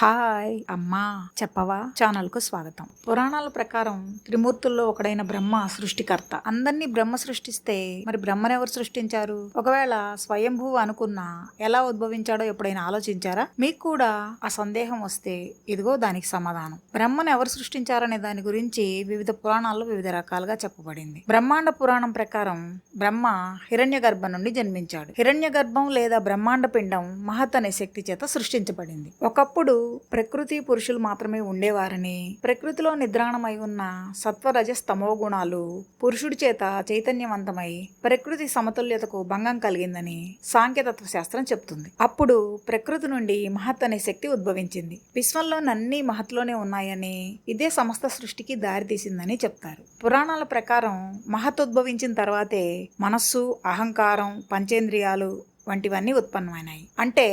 Hi అమ్మా చెప్పవా channel కు స్వాగతం. పురాణాల ప్రకారం త్రిమూర్తుల్లో ఒకడైన బ్రహ్మ సృష్టికర్త. అందరినీ బ్రహ్మ సృష్టిస్తే మరి బ్రహ్మను ఎవరు సృష్టించారు? ఒకవేళ స్వయంభువు అనుకున్నా ఎలా ఉద్భవించాడో ఎప్పుడైనా ఆలోచించారా? మీకు కూడా ఆ సందేహం వస్తే ఇదిగో దానికి సమాధానం. బ్రహ్మను ఎవరు సృష్టించారనే దాని గురించి వివిధ పురాణాల్లో వివిధ రకాలుగా చెప్పబడింది. బ్రహ్మాండ పురాణం ప్రకారం బ్రహ్మ హిరణ్య గర్భం నుండి జన్మించాడు. హిరణ్య గర్భం లేదా బ్రహ్మాండ పిండం మహత్ అనే శక్తి చేత సృష్టించబడింది. ఒకప్పుడు ప్రకృతి పురుషులు మాత్రమే ఉండేవారని, ప్రకృతిలో నిద్రాణమై ఉన్న సత్వ రజస్ తమో గుణాలు పురుషుడి చేత చైతన్యవంతమై ప్రకృతి సమతుల్యతకు భంగం కలిగిందని సాంఖ్యతత్వ శాస్త్రం చెప్తుంది. అప్పుడు ప్రకృతి నుండి మహత్ అనే శక్తి ఉద్భవించింది. విశ్వంలోనన్నీ మహత్లోనే ఉన్నాయని, ఇదే సమస్త సృష్టికి దారితీసిందని చెప్తారు. పురాణాల ప్రకారం మహత్ ఉద్భవించిన తర్వాతే మనస్సు, అహంకారం, పంచేంద్రియాలు వంటివన్నీ ఉత్పన్నమైనాయి. అంటే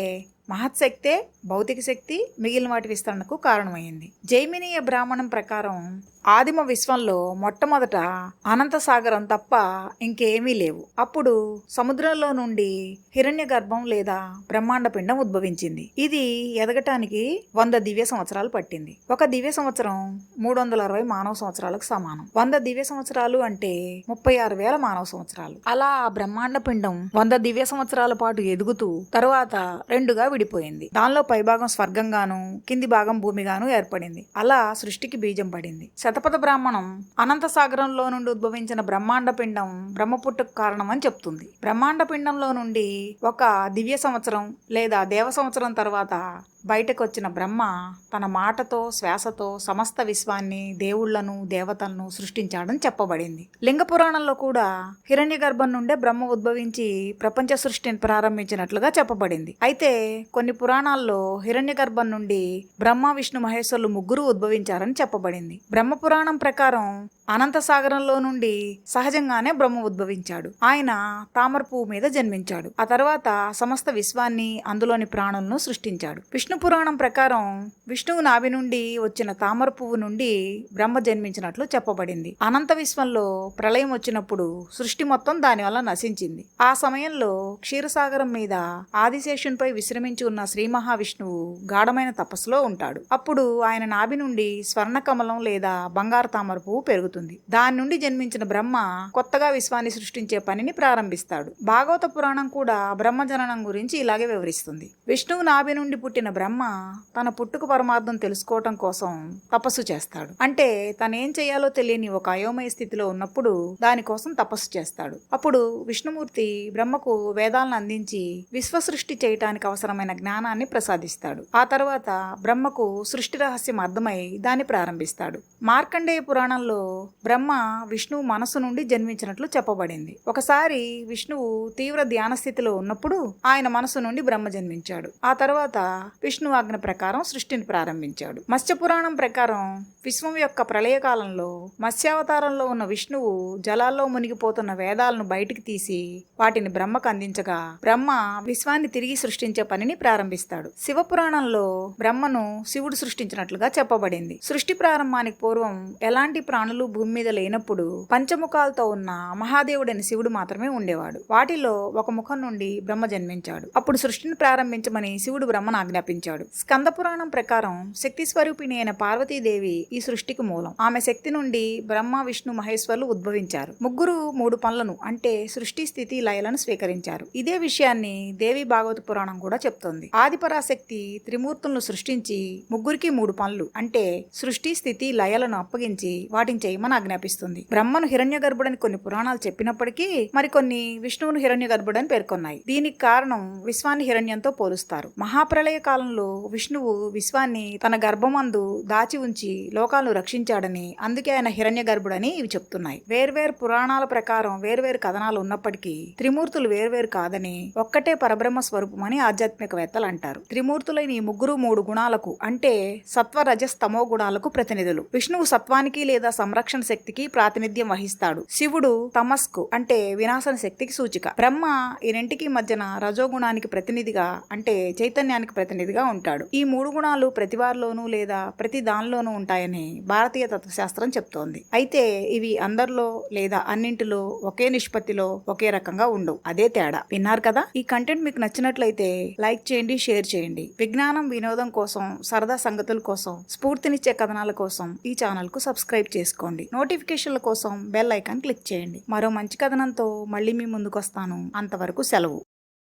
మహత్శక్తే భౌతిక శక్తి మిగిలిన వాటి విస్తరణకు కారణమైంది. జైమినీయ బ్రాహ్మణం ప్రకారం ఆదిమ విశ్వంలో మొట్టమొదట అనంత సాగరం తప్ప ఇంకేమీ లేవు. అప్పుడు సముద్రంలో నుండి హిరణ్య గర్భం లేదా బ్రహ్మాండ పిండం ఉద్భవించింది. ఇది ఎదగటానికి 100 దివ్య సంవత్సరాలు పట్టింది. ఒక దివ్య సంవత్సరం 360 మానవ సంవత్సరాలకు సమానం. 100 దివ్య సంవత్సరాలు అంటే 36,000 మానవ సంవత్సరాలు. అలా ఆ బ్రహ్మాండ పిండం 100 దివ్య సంవత్సరాల పాటు ఎదుగుతూ తరువాత రెండుగా విడిపోయింది. దానిలో పైభాగం స్వర్గంగాను, కింది భాగం భూమిగాను ఏర్పడింది. అలా సృష్టికి బీజం పడింది. శతపథ బ్రాహ్మణం అనంత సాగరంలో నుండి ఉద్భవించిన బ్రహ్మాండ పిండం బ్రహ్మపుట్టుకు కారణమని చెప్తుంది. బ్రహ్మాండ పిండంలో నుండి ఒక దివ్య సంవత్సరం లేదా దేవ సంవత్సరం తర్వాత బయటకు వచ్చిన బ్రహ్మ తన మాటతో, శ్వాసతో సమస్త విశ్వాన్ని, దేవుళ్లను, దేవతలను సృష్టించాడని చెప్పబడింది. లింగ పురాణంలో కూడా హిరణ్య గర్భం నుండే బ్రహ్మ ఉద్భవించి ప్రపంచ సృష్టిని ప్రారంభించినట్లుగా చెప్పబడింది. అయితే కొన్ని పురాణాల్లో హిరణ్య గర్భం నుండి బ్రహ్మ, విష్ణు, మహేశ్వరులు ముగ్గురు ఉద్భవించారని చెప్పబడింది. బ్రహ్మ పురాణం ప్రకారం అనంత సాగరంలో నుండి సహజంగానే బ్రహ్మ ఉద్భవించాడు. ఆయన తామర పువ్వు మీద జన్మించాడు. ఆ తర్వాత సమస్త విశ్వాన్ని, అందులోని ప్రాణులను సృష్టించాడు. విష్ణు పురాణం ప్రకారం విష్ణువు నాభి నుండి వచ్చిన తామర పువ్వు నుండి బ్రహ్మ జన్మించినట్లు చెప్పబడింది. అనంత విశ్వంలో ప్రళయం వచ్చినప్పుడు సృష్టి మొత్తం దాని వల్ల నశించింది. ఆ సమయంలో క్షీరసాగరం మీద ఆదిశేషునిపై విశ్రమించి ఉన్న శ్రీ మహావిష్ణువు గాఢమైన తపస్సులో ఉంటాడు. అప్పుడు ఆయన నాభి నుండి స్వర్ణ కమలం లేదా బంగారు తామర పువ్వు పెరుగుతుంది. దాని నుండి జన్మించిన బ్రహ్మ కొత్తగా విశ్వాన్ని సృష్టించే పనిని ప్రారంభిస్తాడు. భాగవత పురాణం కూడా బ్రహ్మ జననం గురించి ఇలాగే వివరిస్తుంది. విష్ణువు నాభి నుండి పుట్టిన బ్రహ్మ తన పుట్టుక పరమార్థం తెలుసుకోవటం కోసం తపస్సు చేస్తాడు. అంటే తనేం చేయాలో తెలియని ఒక అయోమయ స్థితిలో ఉన్నప్పుడు దానికోసం తపస్సు చేస్తాడు. అప్పుడు విష్ణుమూర్తి బ్రహ్మకు వేదాలను అందించి విశ్వ సృష్టి చేయటానికి అవసరమైన జ్ఞానాన్ని ప్రసాదిస్తాడు. ఆ తర్వాత బ్రహ్మకు సృష్టి రహస్యం అర్థమై దాన్ని ప్రారంభిస్తాడు. మార్కండేయ పురాణంలో బ్రహ్మ విష్ణువు మనస్సు నుండి జన్మించినట్లు చెప్పబడింది. ఒకసారి విష్ణువు తీవ్ర ధ్యాన స్థితిలో ఉన్నప్పుడు ఆయన మనస్సు నుండి బ్రహ్మ జన్మించాడు. ఆ తర్వాత విష్ణు ఆజ్ఞ ప్రకారం సృష్టిని ప్రారంభించాడు. మత్స్య పురాణం ప్రకారం విశ్వం యొక్క ప్రళయకాలంలో మత్స్యావతారంలో ఉన్న విష్ణువు జలాల్లో మునిగిపోతున్న వేదాలను బయటికి తీసి వాటిని బ్రహ్మకు అందించగా బ్రహ్మ విశ్వాన్ని తిరిగి సృష్టించే పనిని ప్రారంభిస్తాడు. శివ పురాణంలో బ్రహ్మను శివుడు సృష్టించినట్లుగా చెప్పబడింది. సృష్టి ప్రారంభానికి పూర్వం ఎలాంటి ప్రాణులు భూమి మీద లేనప్పుడు పంచముఖాలతో ఉన్న మహాదేవుడని శివుడు మాత్రమే ఉండేవాడు. వాటిలో ఒక ముఖం నుండి బ్రహ్మ జన్మించాడు. అప్పుడు సృష్టిని ప్రారంభించమని శివుడు బ్రహ్మను ఆజ్ఞాపించాడు. స్కంద పురాణం ప్రకారం శక్తి స్వరూపిణి అయిన పార్వతీదేవి ఈ సృష్టికి మూలం. ఆమె శక్తి నుండి బ్రహ్మ, విష్ణు, మహేశ్వరులు ఉద్భవించారు. ముగ్గురు 3 పనులను అంటే సృష్టి, స్థితి, లయలను స్వీకరించారు. ఇదే విషయాన్ని దేవి భాగవత పురాణం కూడా చెప్తోంది. ఆదిపరాశక్తి త్రిమూర్తులను సృష్టించి ముగ్గురికి 3 పనులు అంటే సృష్టి, స్థితి, లయలను అప్పగించి వాటిని చేయమని ఆజ్ఞాపిస్తుంది. బ్రహ్మను హిరణ్య గర్భుడని కొన్ని పురాణాలు చెప్పినప్పటికీ మరికొన్ని విష్ణువును హిరణ్య గర్భుడని పేర్కొన్నాయి. దీనికి కారణం విశ్వాన్ని హిరణ్యంతో పోలుస్తారు. మహాప్రళయ కాలంలో విష్ణువు విశ్వాన్ని తన గర్భమందు దాచి ఉంచి లోకాలను రక్షించాడని, అందుకే ఆయన హిరణ్య గర్భుడని ఇవి చెప్తున్నాయి. వేర్వేరు పురాణాల ప్రకారం వేర్వేరు కథనాలు ఉన్నప్పటికీ త్రిమూర్తులు వేర్వేరు కాదని ఒక్కటే పరబ్రహ్మ స్వరూపమని ఆధ్యాత్మికవేత్తలు అంటారు. త్రిమూర్తులైన ఈ ముగ్గురు 3 గుణాలకు అంటే సత్వ, రజస్, తమో గుణాలకు ప్రతినిధులు. విష్ణువు సత్వానికి లేదా సంరక్షణ రక్షణ శక్తికి ప్రాతినిధ్యం వహిస్తాడు. శివుడు తమస్కు అంటే వినాశన శక్తికి సూచిక. బ్రహ్మ ఈ రెంటికి మధ్యన రజోగుణానికి ప్రతినిధిగా అంటే చైతన్యానికి ప్రతినిధిగా ఉంటాడు. ఈ మూడు గుణాలు ప్రతి వారిలోనూ లేదా ప్రతి దానిలోనూ ఉంటాయని భారతీయ తత్వశాస్త్రం చెప్తోంది. అయితే ఇవి అందరిలో లేదా అన్నింటిలో ఒకే నిష్పత్తిలో ఒకే రకంగా ఉండవు. అదే తేడా. విన్నారు కదా. ఈ కంటెంట్ మీకు నచ్చినట్లయితే లైక్ చేయండి, షేర్ చేయండి. విజ్ఞానం వినోదం కోసం, సరదా సంగతుల కోసం, స్ఫూర్తినిచ్చే కథనాల కోసం ఈ ఛానల్ కు సబ్స్క్రైబ్ చేసుకోండి. నోటిఫికేషన్ల కోసం బెల్ ఐకాన్ క్లిక్ చేయండి. మరో మంచి కథనంతో మళ్ళీ మీ ముందుకు వస్తాను. అంతవరకు సెలవు.